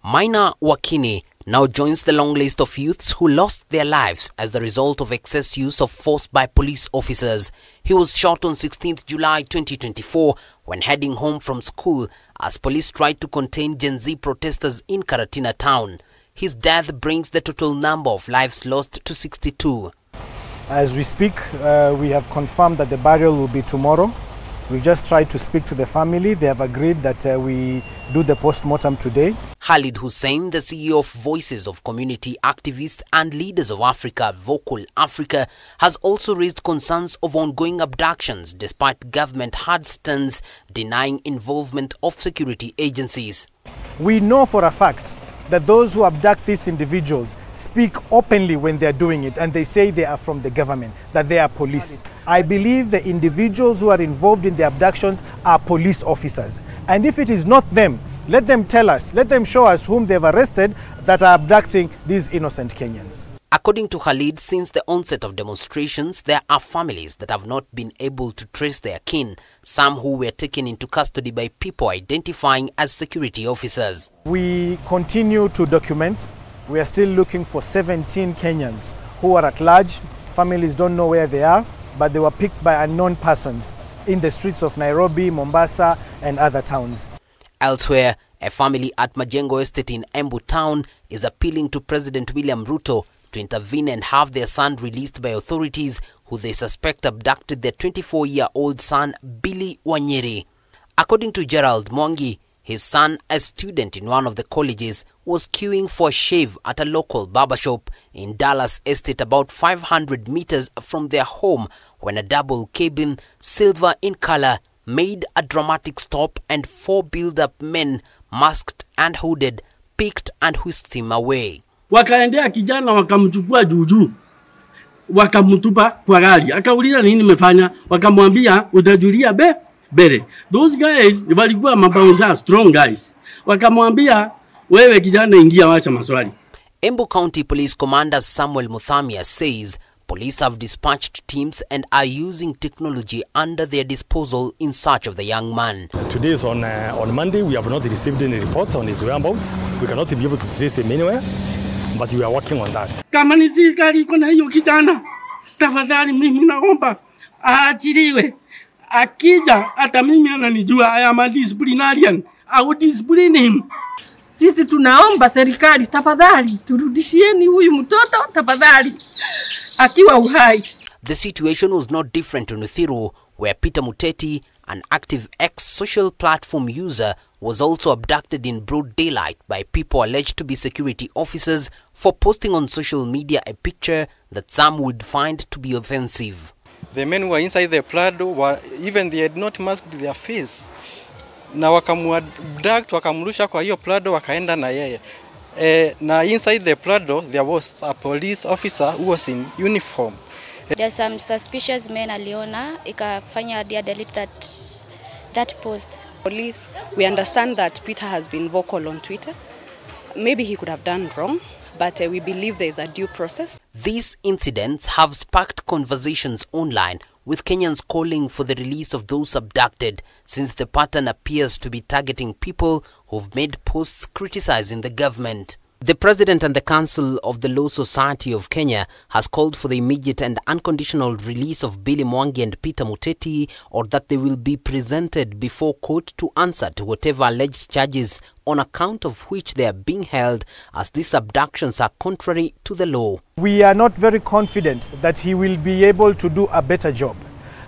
Maina Wakini now joins the long list of youths who lost their lives as the result of excess use of force by police officers. He was shot on 16th July 2024 when heading home from school as police tried to contain Gen Z protesters in Karatina town. His death brings the total number of lives lost to 62. As we speak, we have confirmed that the burial will be tomorrow. We just tried to speak to the family. They have agreed that we do the post-mortem today. Khalid Hussein, the CEO of Voices of Community Activists and Leaders of Africa, Vocal Africa, has also raised concerns of ongoing abductions despite government hard stance denying involvement of security agencies. We know for a fact that those who abduct these individuals speak openly when they are doing it, and they say they are from the government, that they are police. I believe the individuals who are involved in the abductions are police officers. And if it is not them, let them tell us, let them show us whom they've arrested that are abducting these innocent Kenyans. According to Khalid, since the onset of demonstrations, there are families that have not been able to trace their kin, some who were taken into custody by people identifying as security officers. We continue to document. We are still looking for 17 Kenyans who are at large. Families don't know where they are, but they were picked by unknown persons in the streets of Nairobi, Mombasa, and other towns. Elsewhere, a family at Majengo Estate in Embu town is appealing to President William Ruto to intervene and have their son released by authorities who they suspect abducted their 24-year-old son, Billy Wanyeri. According to Gerald Mwangi, his son, a student in one of the colleges, was queuing for a shave at a local barbershop in Dallas Estate about 500 meters from their home when a double cabin, silver in color, made a dramatic stop and 4 build-up men, masked and hooded, picked and whisked him away. Wakaendea kijana wakamchukua juju, wakamtupa kwa gari. Akauliza nini nimefanya? Wakamwambia utajulia bere. Those guys walikuwa mabaunza, strong guys. Wakamwambia wewe kijana ingia, wacha maswali. Embu County Police Commander Samuel Muthamia says police have dispatched teams and are using technology under their disposal in search of the young man. Today is on Monday. We have not received any reports on his whereabouts. We cannot be able to trace him anywhere, but we are working on that. Kama ni serikali iko na hiyo kijana, tafadhali mimi naomba aachiliwe. Akija hata mimi ananijua, I am a disciplinarian. I would discipline him. Sisi tunaomba serikali tafadhali turudishieni huyu mtoto tafadhali akiwa uhai. The situation was not different in Uthiru, where Peter Muteti, an active ex-social platform user, was also abducted in broad daylight by people alleged to be security officers for posting on social media a picture that some would find to be offensive. The men were inside the Prado, even they had not masked their face. Na wakamuabduct, wakamrusha kwa hiyo Prado, wakaenda na yeye. Na inside the Prado, there was a police officer who was in uniform. There's some suspicious men aliona, ikafanya dia delete that post. Police, we understand that Peter has been vocal on Twitter. Maybe he could have done wrong, but we believe there is a due process. These incidents have sparked conversations online, with Kenyans calling for the release of those abducted, since the pattern appears to be targeting people who've made posts criticizing the government. The President and the Council of the Law Society of Kenya has called for the immediate and unconditional release of Billy Mwangi and Peter Muteti, or that they will be presented before court to answer to whatever alleged charges on account of which they are being held, as these abductions are contrary to the law. We are not very confident that he will be able to do a better job.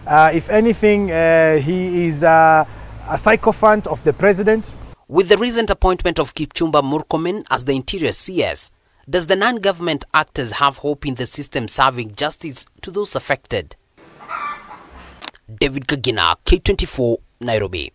If anything, he is a sycophant of the president. With the recent appointment of Kipchumba Murkomen as the Interior CS, does the non-government actors have hope in the system serving justice to those affected? David Kagina, K24, Nairobi.